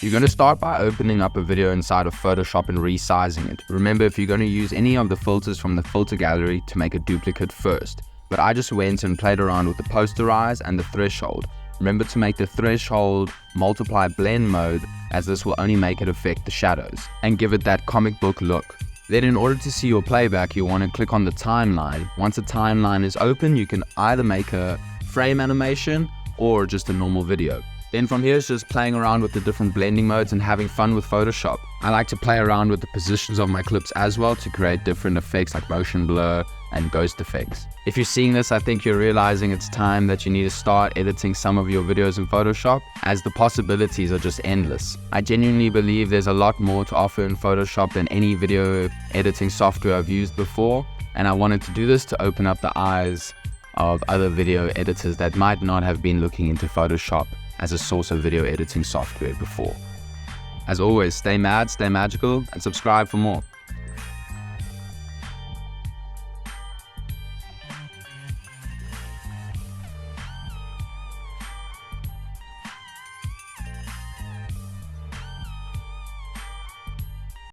You're going to start by opening up a video inside of Photoshop and resizing it. Remember, if you're going to use any of the filters from the filter gallery to make a duplicate first. But I just went and played around with the posterize and the threshold. Remember to make the threshold multiply blend mode, as this will only make it affect the shadows and give it that comic book look. Then in order to see your playback, you want to click on the timeline. Once the timeline is open, you can either make a frame animation or just a normal video. Then from here, it's just playing around with the different blending modes and having fun with Photoshop. I like to play around with the positions of my clips as well to create different effects like motion blur and ghost effects. If you're seeing this, I think you're realizing it's time that you need to start editing some of your videos in Photoshop, as the possibilities are just endless. I genuinely believe there's a lot more to offer in Photoshop than any video editing software I've used before, and I wanted to do this to open up the eyes of other video editors that might not have been looking into Photoshop as a source of video editing software before. As always, stay mad, stay magical, and subscribe for more.